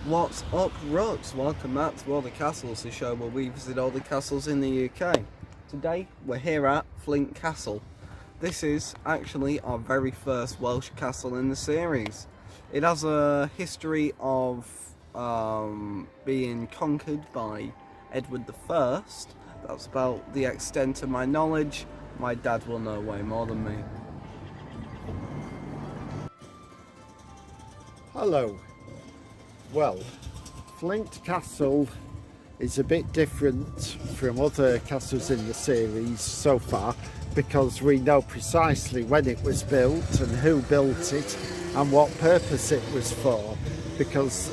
What's up, Rooks? Welcome back to All the Castles, the show where we visit all the castles in the UK. Today we're here at Flint Castle. This is actually our very first Welsh castle in the series. It has a history of being conquered by Edward I. That's about the extent of my knowledge. My dad will know way more than me. Hello. Well, Flint Castle is a bit different from other castles in the series so far because we know precisely when it was built and who built it and what purpose it was for, because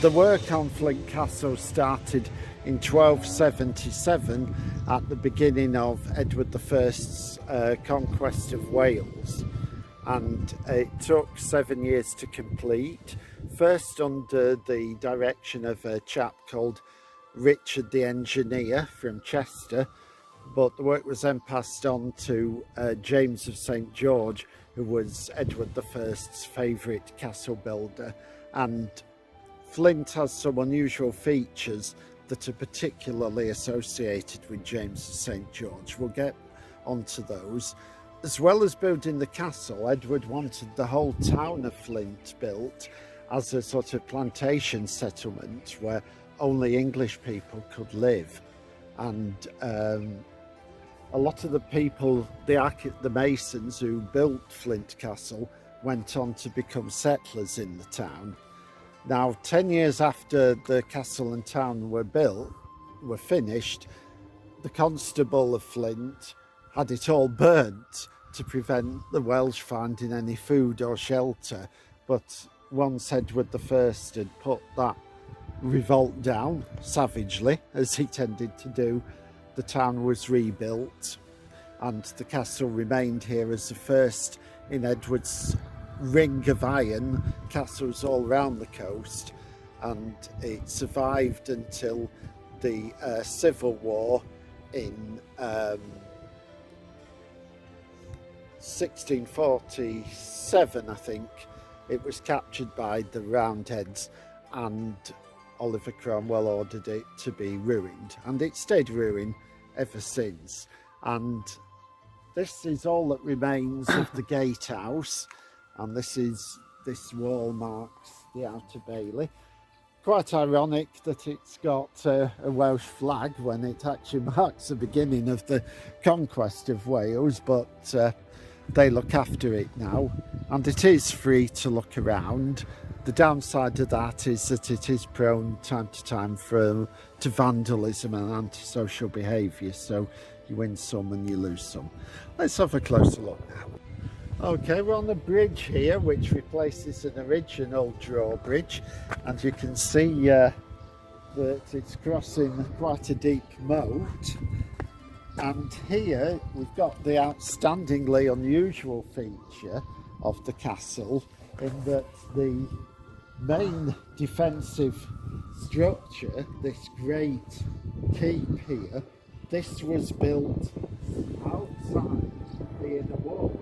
the work on Flint Castle started in 1277 at the beginning of Edward I's conquest of Wales, and it took 7 years to complete. First under the direction of a chap called Richard the Engineer from Chester, but the work was then passed on to James of St George, who was Edward I's favourite castle builder. And Flint has some unusual features that are particularly associated with James of St George. We'll get onto those. As well as building the castle, Edward wanted the whole town of Flint built as a sort of plantation settlement where only English people could live. And a lot of the people, the masons who built Flint Castle, went on to become settlers in the town. Now, 10 years after the castle and town were finished, the constable of Flint had it all burnt to prevent the Welsh finding any food or shelter. But once Edward I had put that revolt down savagely, as he tended to do, the town was rebuilt and the castle remained here as the first in Edward's ring of iron castles all around the coast, and it survived until the Civil War in 1647, I think. It was captured by the Roundheads and Oliver Cromwell ordered it to be ruined, and it stayed ruined ever since. And this is all that remains of the gatehouse, and this wall marks the Outer Bailey. Quite ironic that it's got a Welsh flag when it actually marks the beginning of the conquest of Wales, but they look after it now, and it is free to look around. The downside of that is that it is prone time to time to vandalism and antisocial behaviour, so you win some and you lose some. Let's have a closer look now. Okay, we're on the bridge here, which replaces an original drawbridge, and you can see that it's crossing quite a deep moat. And here we've got the outstandingly unusual feature of the castle, in that the main defensive structure, this great keep here, this was built outside the inner wall.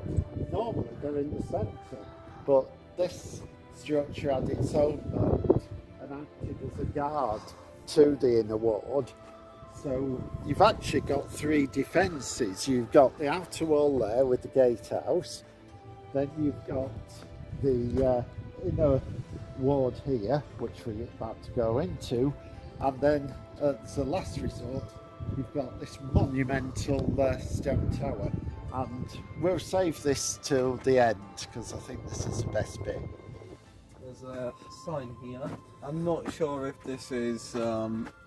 Normally they're in the centre, but this structure had its own moat and acted as a guard to the inner ward. So you've actually got three defences. You've got the outer wall there with the gatehouse, then you've got the inner ward here, which we're about to go into, and then as a last resort you've got this monumental stone tower. And we'll save this till the end because I think this is the best bit. There's a sign here. I'm not sure if this is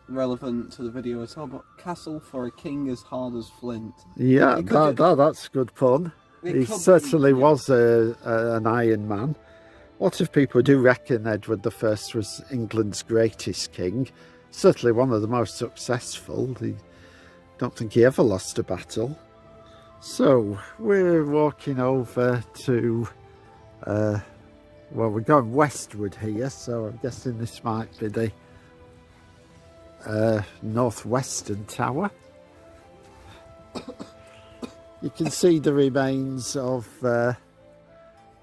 relevant to the video at all, but castle for a king as hard as Flint. Yeah, that's a good pun. He certainly was an Iron Man. A lot of people do reckon Edward I was England's greatest king. Certainly one of the most successful. I don't think he ever lost a battle. So we're walking over to, well, we're going westward here, so I'm guessing this might be the northwestern tower. You can see the remains of the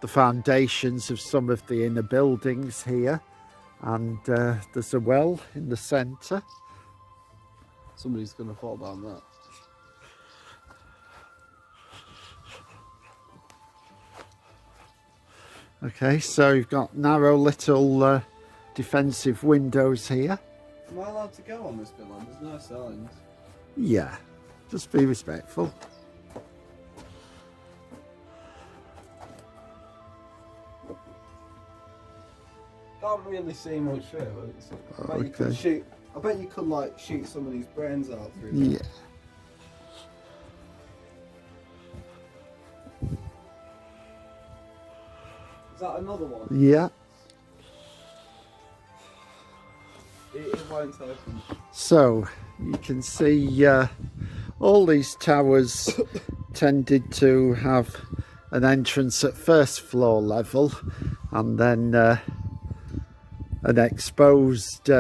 foundations of some of the inner buildings here, and there's a well in the centre. Somebody's going to fall down that. Okay, so you've got narrow little defensive windows here. Am I allowed to go on this building? There's no signs. Yeah, just be respectful. Can't really see much through it. I bet Okay. you could shoot. I bet you could like shoot somebody's brains out through there. Yeah. Is that another one? Yeah. It won't open. So you can see all these towers tended to have an entrance at first floor level, and then an exposed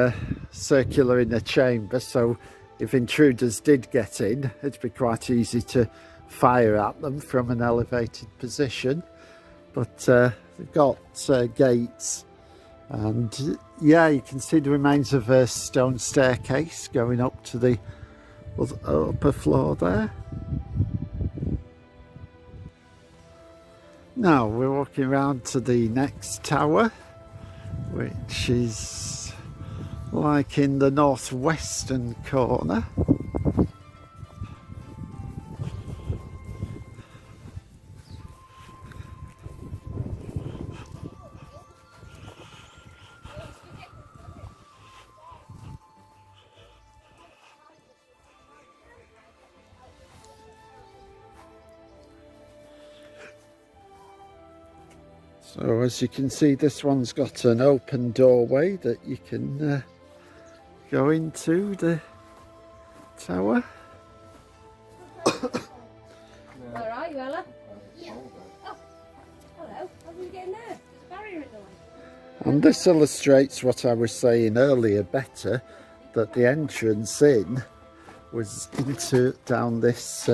circular inner chamber, so if intruders did get in, it'd be quite easy to fire at them from an elevated position. But they've got gates, and yeah, you can see the remains of a stone staircase going up to the upper floor there. Now we're walking around to the next tower, which is like in the northwestern corner. So as you can see, this one's got an open doorway that you can go into the tower. Where are you, Ella? Yeah. Oh, hello. How did you get in there? There's a barrier in the way. And this illustrates what I was saying earlier better, that the entrance in was down this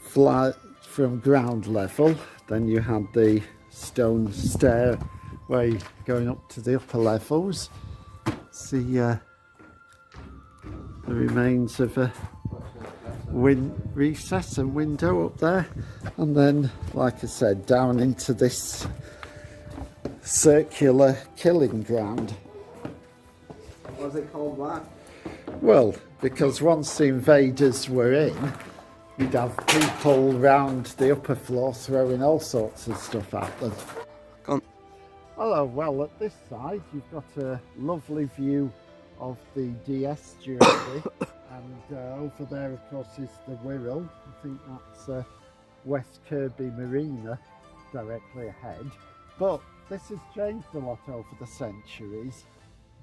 flight from ground level. Then you had the stone stairway going up to the upper levels. See the remains of a recess and window up there, and then, like I said, down into this circular killing ground. What's it called that? Well, because once the invaders were in, you'd have people round the upper floor throwing all sorts of stuff at them. Come on. Hello, well, at this side you've got a lovely view of the DS estuary, and over there, of course, is the Wirral. I think that's West Kirby Marina directly ahead. But this has changed a lot over the centuries.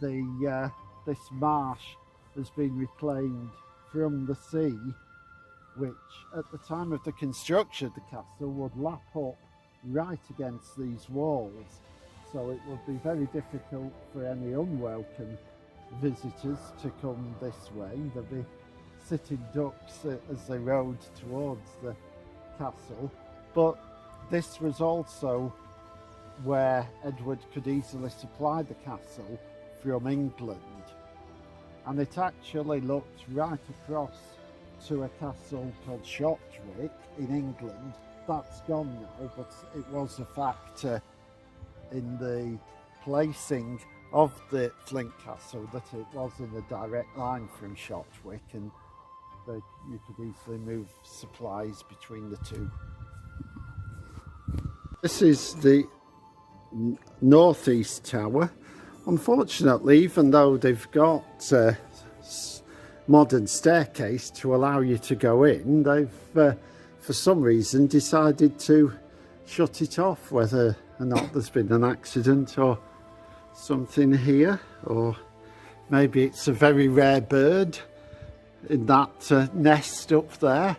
This marsh has been reclaimed from the sea, which at the time of the construction of the castle would lap up right against these walls. So it would be very difficult for any unwelcome visitors to come this way. There'd be sitting ducks as they rode towards the castle. But this was also where Edward could easily supply the castle from England. And it actually looked right across to a castle called Shotwick in England. That's gone now, but it was a factor in the placing of the Flint Castle that it was in a direct line from Shotwick, and that you could easily move supplies between the two. This is the northeast tower. Unfortunately, even though they've got a modern staircase to allow you to go in, they've for some reason decided to shut it off, whether or not there's been an accident or something here, or maybe it's a very rare bird in that nest up there.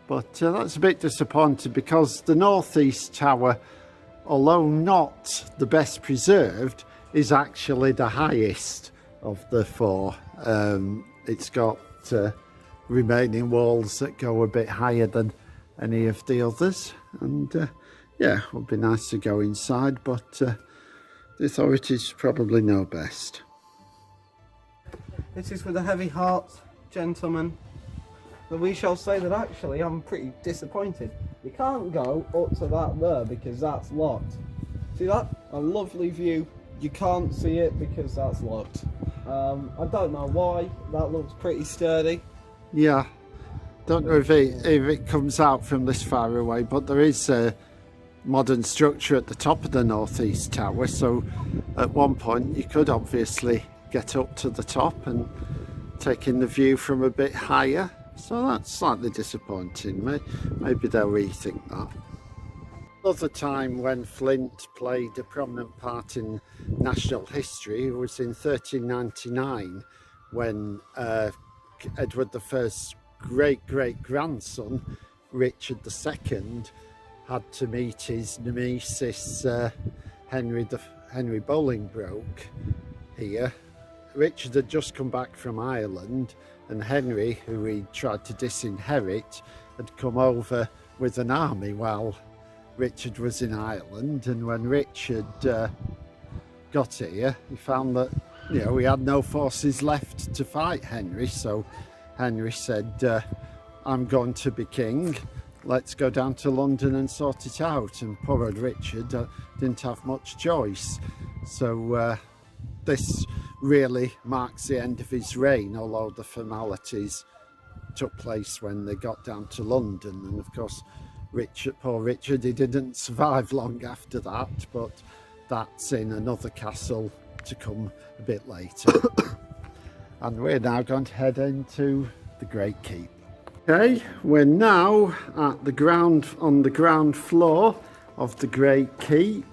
But that's a bit disappointing, because the northeast tower, although not the best preserved, is actually the highest of the four. It's got remaining walls that go a bit higher than any of the others, and yeah, it would be nice to go inside, but The authorities probably know best. It is with a heavy heart, gentlemen, that we shall say that actually I'm pretty disappointed. You can't go up to that there because that's locked. See that? A lovely view. You can't see it because that's locked. I don't know why. That looks pretty sturdy. Yeah, don't know if it comes out from this far away, but there is a modern structure at the top of the northeast tower, so at one point you could obviously get up to the top and take in the view from a bit higher, so that's slightly disappointing. Maybe they'll rethink that. Another time when Flint played a prominent part in national history was in 1399, when Edward I's great-great-grandson Richard II had to meet his nemesis Henry Bolingbroke here. Richard had just come back from Ireland, and Henry, who he tried to disinherit, had come over with an army while Richard was in Ireland. And when Richard got here, he found that he had no forces left to fight Henry. So Henry said, "I'm going to be king. Let's go down to London and sort it out." And poor old Richard didn't have much choice. So this really marks the end of his reign, although the formalities took place when they got down to London. And of course, poor Richard, he didn't survive long after that, but that's in another castle to come a bit later. And we're now going to head into the Great Keep. Okay, we're now at on the ground floor of the Great Keep.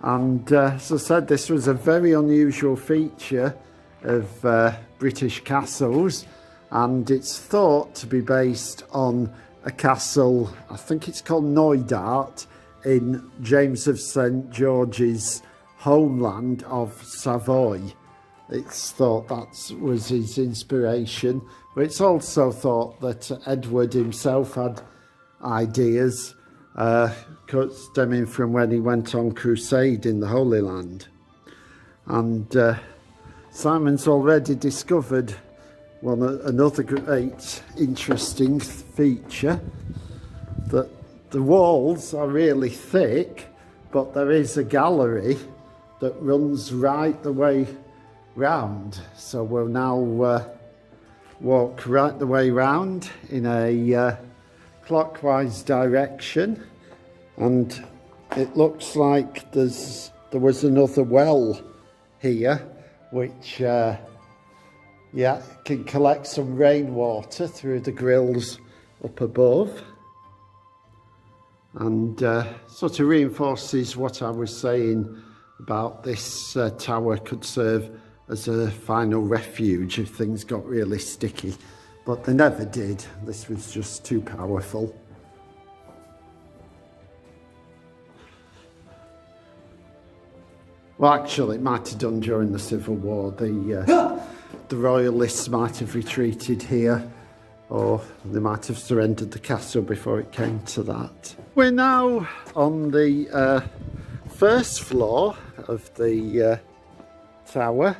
And as I said, this was a very unusual feature of British castles, and it's thought to be based on a castle, I think it's called Knoydart, in James of St George's homeland of Savoy. It's thought that was his inspiration, but it's also thought that Edward himself had ideas stemming from when he went on crusade in the Holy Land. And Simon's already discovered another great interesting feature, that the walls are really thick, but there is a gallery that runs right the way round. So we'll now walk right the way round in a clockwise direction, and it looks like there was another well here which can collect some rainwater through the grills up above, and sort of reinforces what I was saying about this tower could serve as a final refuge if things got really sticky. But they never did. This was just too powerful. Well, actually, it might have done during the Civil War. The royalists might have retreated here, or they might have surrendered the castle before it came to that. We're now on the first floor of the tower,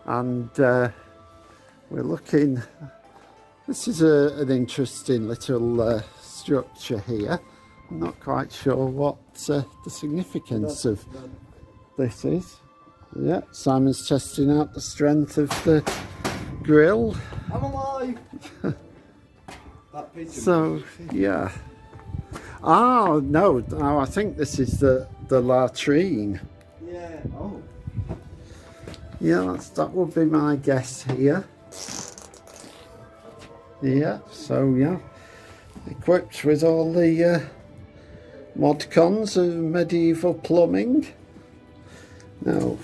and we're looking. This is an interesting little structure here. I'm not quite sure what the significance of this is. Yeah, Simon's testing out the strength of the grill. I'm alive! That pigeon. So, yeah. Oh, no, I think this is the latrine. Yeah, oh. Yeah, that would be my guess here. Yeah, so yeah, equipped with all the mod cons of medieval plumbing. Now,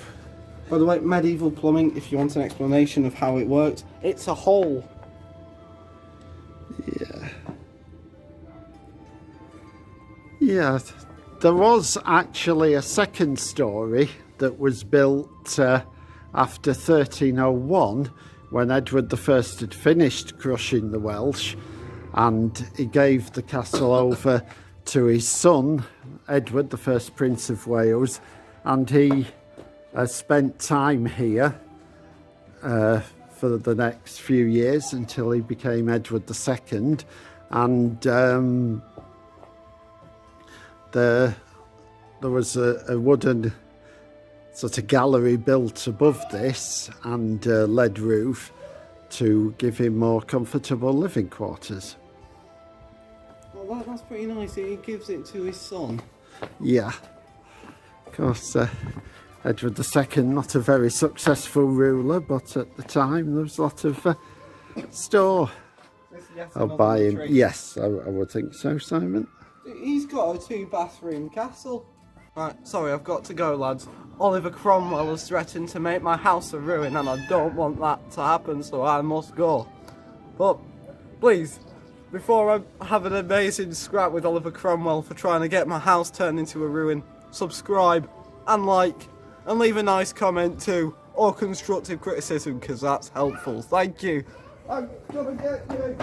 by the way, medieval plumbing, if you want an explanation of how it works, it's a hole. Yeah. Yeah, there was actually a second story that was built after 1301, when Edward I had finished crushing the Welsh, and he gave the castle over to his son, Edward, the first Prince of Wales, and he spent time here for the next few years until he became Edward II, and there was a wooden sort of gallery built above this and a lead roof to give him more comfortable living quarters. Well, that's pretty nice. He gives it to his son. Yeah, of course, Edward II, not a very successful ruler, but at the time there was a lot of store by him. Yes, I would think so, Simon. He's got a 2-bathroom castle. Right, sorry, I've got to go, lads. Oliver Cromwell has threatened to make my house a ruin, and I don't want that to happen, so I must go. But, please, before I have an amazing scrap with Oliver Cromwell for trying to get my house turned into a ruin, subscribe and like, and leave a nice comment too, or constructive criticism, because that's helpful. Thank you. I'm gonna get you.